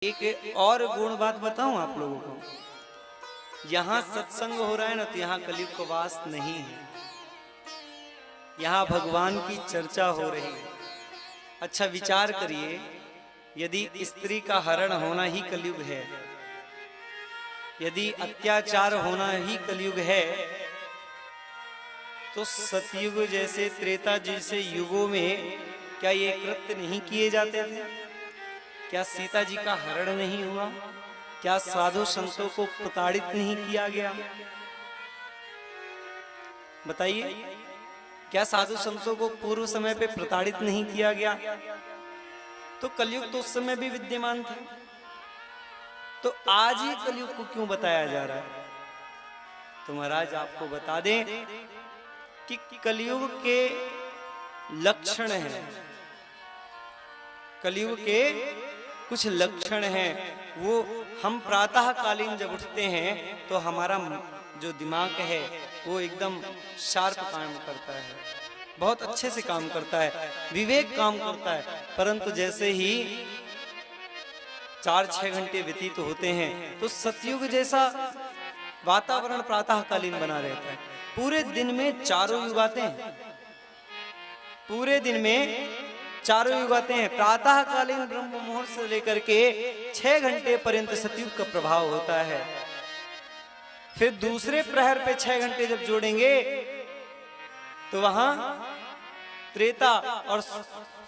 एक और गुण बात बताऊं आप लोगों को, यहाँ सत्संग हो रहा है ना, तो यहाँ कलयुग का वास नहीं है। यहाँ भगवान की चर्चा हो रही है। अच्छा विचार करिए, यदि स्त्री का हरण होना ही कलयुग है, यदि अत्याचार होना ही कलयुग है, तो सतयुग जैसे त्रेता जैसे युगों में क्या ये कृत्य नहीं किए जाते थे? क्या सीता जी का हरण नहीं हुआ? क्या साधु संतों को प्रताड़ित नहीं किया गया? बताइए, क्या साधु संतों को पूर्व समय पे प्रताड़ित नहीं किया गया? तो कलयुग तो उस समय भी विद्यमान था, तो आज ही कलयुग को क्यों बताया जा रहा है? तो महाराज आपको बता दें कि कलयुग के लक्षण हैं, कलयुग के कुछ लक्षण हैं। वो हम प्रातः कालीन जब उठते हैं तो हमारा जो दिमाग है वो एकदम शार्प काम करता है, बहुत अच्छे से काम करता है, विवेक काम करता है। परंतु जैसे ही 4-6 घंटे व्यतीत होते हैं तो सतयुग जैसा वातावरण प्रातः कालीन बना रहता है। पूरे दिन में चारों युग आते हैं, पूरे दिन में चारों युग आते हैं। प्रातः कालीन ब्रह्म मुहूर्त से लेकर के 6 घंटे पर्यंत सतयुग का प्रभाव होता है। फिर दूसरे प्रहर पे 6 घंटे जब जोड़ेंगे तो वहां त्रेता और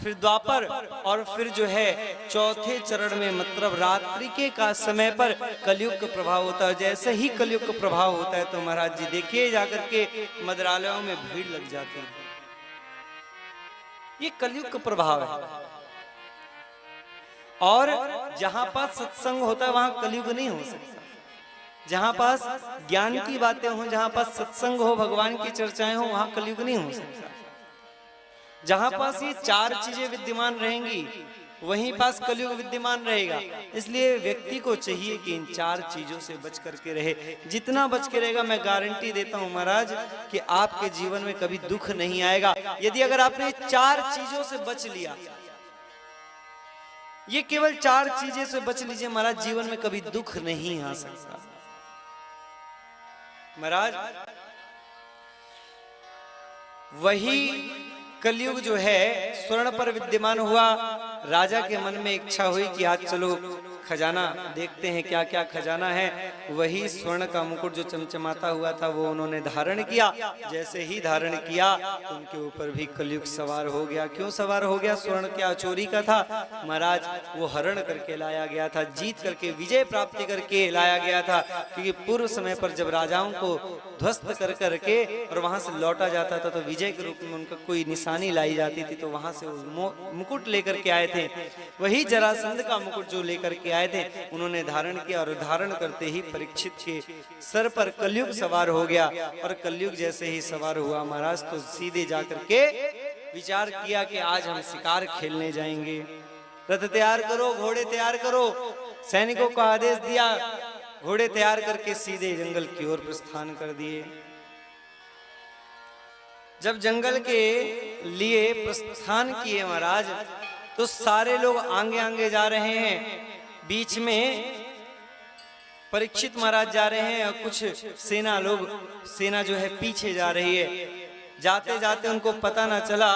फिर द्वापर और फिर जो है चौथे चरण में मतलब रात्रि के का समय पर कलयुग का प्रभाव होता है। जैसे ही कलयुग का प्रभाव होता है तो महाराज जी देखिए जाकर के मंदिरालयों में भीड़ लग जाती है। ये कलयुग का प्रभाव है। और जहां पास सत्संग होता है वहां कलयुग नहीं हो सकता। जहां पास ज्ञान की बातें हो, जहां पास सत्संग हो, भगवान की चर्चाएं हो, वहां कलयुग नहीं हो सकता। जहां पास ये 4 चीजें विद्यमान रहेंगी वहीं पास कलयुग विद्यमान रहेगा। इसलिए व्यक्ति को चाहिए कि इन 4 चीजों से बच करके रहे। जितना बच के रहेगा, मैं गारंटी देता हूं महाराज कि आपके जीवन में कभी दुख नहीं आएगा। यदि अगर आपने 4 चीजों से बच लिया, ये केवल 4 चीजें से बच लीजिए महाराज, जीवन में कभी दुख नहीं आ सकता। महाराज वही कलयुग जो है स्वर्ण पर विद्यमान हुआ। राजा के मन में इच्छा हुई कि आज चलो खजाना देखते हैं क्या क्या खजाना है। वही स्वर्ण का मुकुट जो चमचमाता हुआ था वो उन्होंने धारण किया। जैसे ही धारण किया तो उनके ऊपर भी कलयुग सवार हो गया। क्यों सवार हो गया? स्वर्ण क्या चोरी का था महाराज? वो हरण करके लाया गया था, जीत करके विजय प्राप्ति करके लाया गया था। क्योंकि पूर्व समय पर जब राजाओं को ध्वस्त कर करके और वहां से लौटा जाता था तो विजय के रूप में उनका कोई निशानी लाई जाती थी, तो वहां से वो मुकुट लेकर के आए थे। वही जरासंध का मुकुट जो लेकर के आए थे उन्होंने धारण किया, और धारण करते ही परीक्षित के सर पर कलयुग सवार हो गया। और कलयुग जैसे ही सवार हुआ महाराज तो सीधे जाकर के विचार किया कि आज हम शिकार खेलने जाएंगे। रथ तैयार करो, घोड़े तैयार करो। सैनिकों को आदेश दिया, घोड़े तैयार करके सीधे जंगल की ओर प्रस्थान कर दिए। जब जंगल के लिए प्रस्थान किए महाराज तो सारे लोग आगे आगे जा रहे हैं, बीच में परीक्षित महाराज जा रहे हैं और कुछ सेना जो है पीछे जा रही है। जाते जाते उनको पता ना चला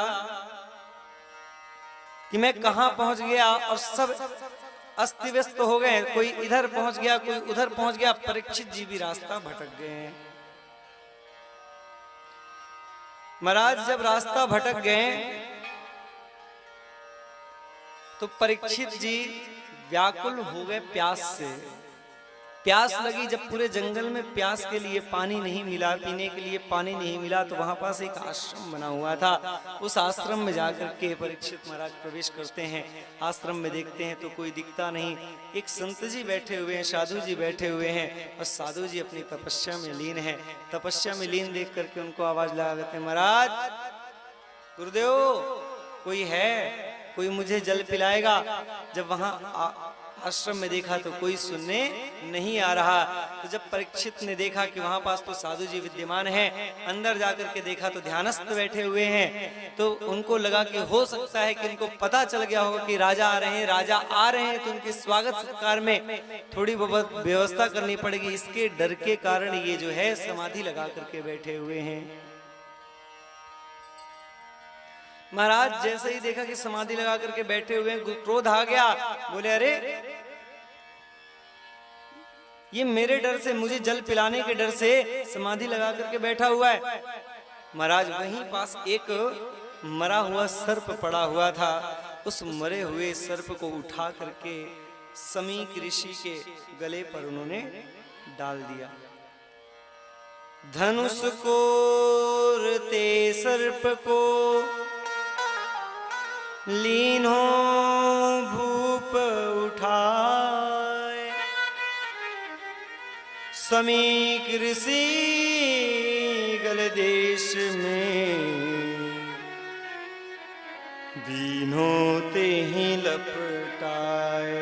कि मैं कहां पहुंच गया, और सब अस्त व्यस्त हो गए। कोई इधर पहुंच गया, कोई उधर पहुंच गया। परीक्षित जी भी रास्ता भटक गए हैं। महाराज जब रास्ता भटक गए तो परीक्षित जी व्याकुल हो गए प्यास से। प्यास लगी, जब पूरे जंगल में प्यास के लिए पानी नहीं मिला, पीने के लिए पानी नहीं मिला, तो वहां पास एक आश्रम बना हुआ था। उस आश्रम में जाकर के परीक्षित महाराज प्रवेश करते हैं। आश्रम में देखते हैं तो कोई दिखता नहीं। एक संत जी बैठे हुए हैं, साधु जी बैठे हुए हैं, और साधु जी अपनी तपस्या में लीन है। तपस्या में लीन देख करके उनको आवाज लगा देते हैं, महाराज गुरुदेव कोई है, कोई मुझे जल पिलाएगा। जब वहां आश्रम में देखा तो कोई सुनने नहीं आ रहा। तो जब परीक्षित ने देखा कि वहां पास तो साधु जी विद्यमान हैं, अंदर जाकर के देखा तो ध्यानस्थ बैठे हुए हैं, तो उनको लगा कि हो सकता है कि इनको पता चल गया होगा कि राजा आ रहे हैं, राजा आ रहे हैं, तो उनके स्वागत सत्कार में थोड़ी बहुत व्यवस्था करनी पड़ेगी। इसके डर के कारण ये जो है समाधि लगा करके बैठे हुए हैं। महाराज जैसे ही देखा कि समाधि लगा करके बैठे हुए हैं, क्रोध आ गया। बोले अरे ये मेरे डर से, मुझे जल पिलाने के डर से समाधि लगा करके बैठा हुआ है। महाराज वहीं पास एक मरा हुआ सर्प पड़ा हुआ था, उस मरे हुए सर्प को उठा करके समीक ऋषि के गले पर उन्होंने डाल दिया। धनुष को ते सर्प को लीनो भूप उठाए, समीक ऋषि गल देश में दीनों ते ही लपटाए।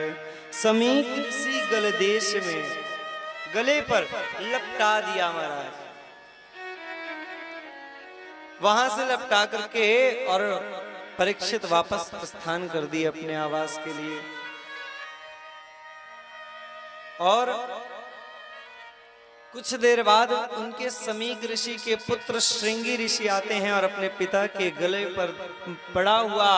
समीक ऋषि गल देश में गले पर लपटा दिया महाराज। वहां से लपटा करके और परीक्षित वापस प्रस्थान कर दिए अपने आवास के लिए। और कुछ देर बाद उनके समीक ऋषि के पुत्र श्रृंगी ऋषि आते हैं और अपने पिता के गले पर पड़ा हुआ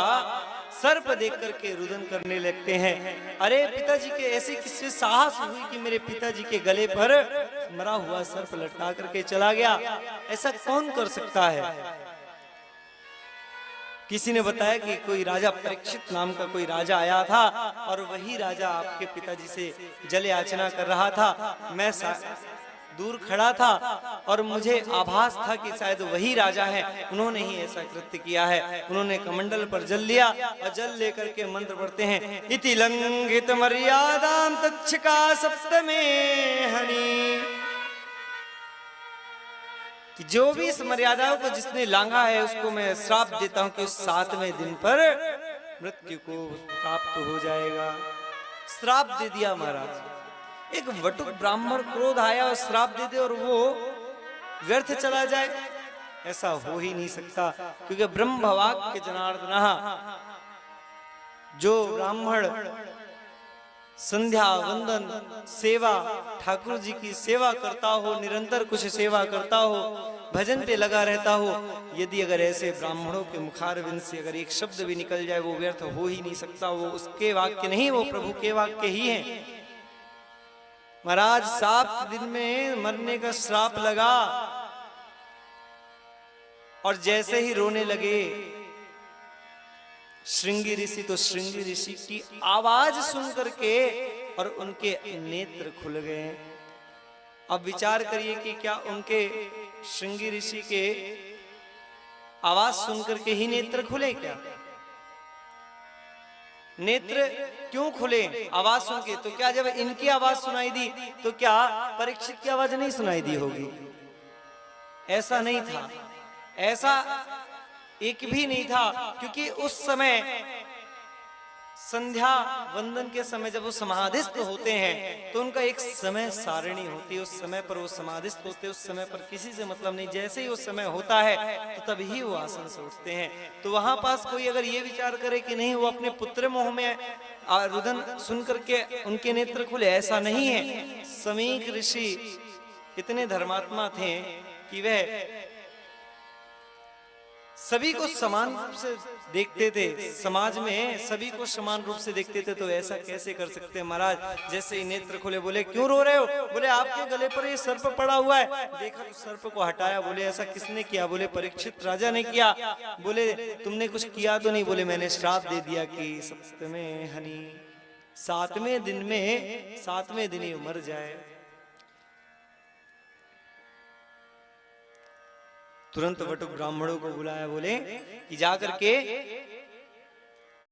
सर्प देख करके रुदन करने लगते हैं। अरे पिताजी के ऐसी किससे साहस हुई कि मेरे पिताजी के गले पर मरा हुआ सर्प लटका करके चला गया? ऐसा कौन कर सकता है? किसी ने बताया कि कोई राजा परीक्षित नाम का कोई राजा आया था और वही राजा आपके पिताजी से जल याचना कर रहा था। मैं दूर खड़ा था और मुझे आभास था कि शायद वही राजा है, उन्होंने ही ऐसा कृत्य किया है। उन्होंने कमंडल पर जल लिया और जल लेकर के मंत्र पढ़ते हैं, इति लंघित मर्यादां तच्छका सप्तमे हनि। कि जो भी इस मर्यादाओं को जिसने लांघा है उसको मैं श्राप देता हूं कि उस 7वें दिन पर मृत्यु को प्राप्त हो जाएगा। श्राप दे दिया महाराज। एक वटुक ब्राह्मण क्रोध आया और श्राप दे दे और वो व्यर्थ चला जाए, ऐसा हो ही नहीं सकता। क्योंकि ब्रह्म वाक्य जनार्दनः, जो ब्राह्मण संध्या वंदन सेवा ठाकुर जी की सेवा करता हो, निरंतर कुछ सेवा करता हो, भजन पे लगा रहता हो, यदि अगर ऐसे ब्राह्मणों के मुखारविंद से अगर एक शब्द भी निकल जाए वो व्यर्थ हो ही नहीं सकता। वो उसके वाक्य नहीं, वो प्रभु के वाक्य ही हैं। महाराज 7 दिन में मरने का श्राप लगा और जैसे ही रोने लगे श्रृंगी ऋषि, तो श्रृंगी ऋषि की आवाज सुन करके और उनके नेत्र खुल गए। अब विचार करिए कि क्या उनके श्रृंगी ऋषि के आवाज सुन करके ही नेत्र खुले? क्या नेत्र क्यों खुले? आवाज सुन के। तो क्या जब इनकी आवाज सुनाई दी तो क्या परीक्षित की आवाज नहीं सुनाई दी होगी? ऐसा नहीं था, ऐसा एक भी नहीं था। क्योंकि उस समय संध्या वंदन के समय जब वो समाधिस्थ होते हैं तो उनका एक समय सारणी होती है, उस समय पर वो समाधिस्थ होते हैं, उस समय पर किसी से मतलब नहीं। जैसे ही वो समय होता है तो तभी वो आसन से उठते हैं। तो वहां पास कोई अगर ये विचार करे कि नहीं वो अपने पुत्र मोह में रुदन सुन करके उनके नेत्र खुले, ऐसा नहीं है। समीक ऋषि इतने धर्मात्मा थे कि वह सभी को समान रूप से देखते थे, समाज में सभी को समान रूप से देखते थे। तो ऐसा कैसे कर सकते हैं महाराज? जैसे ही नेत्र खोले बोले क्यों रो रहे हो? बोले आपके गले पर ये सर्प पड़ा हुआ है। देखा तो सर्प को हटाया। बोले ऐसा किसने किया? बोले परीक्षित राजा ने किया। बोले तुमने कुछ किया तो नहीं? बोले मैंने श्राप दे दिया कि सप्तमें हनि, 7वें दिन में 7वें दिन ही मर जाए। तुरंत वटुक ब्राह्मणों को बुलाया, बोले कि जाकर के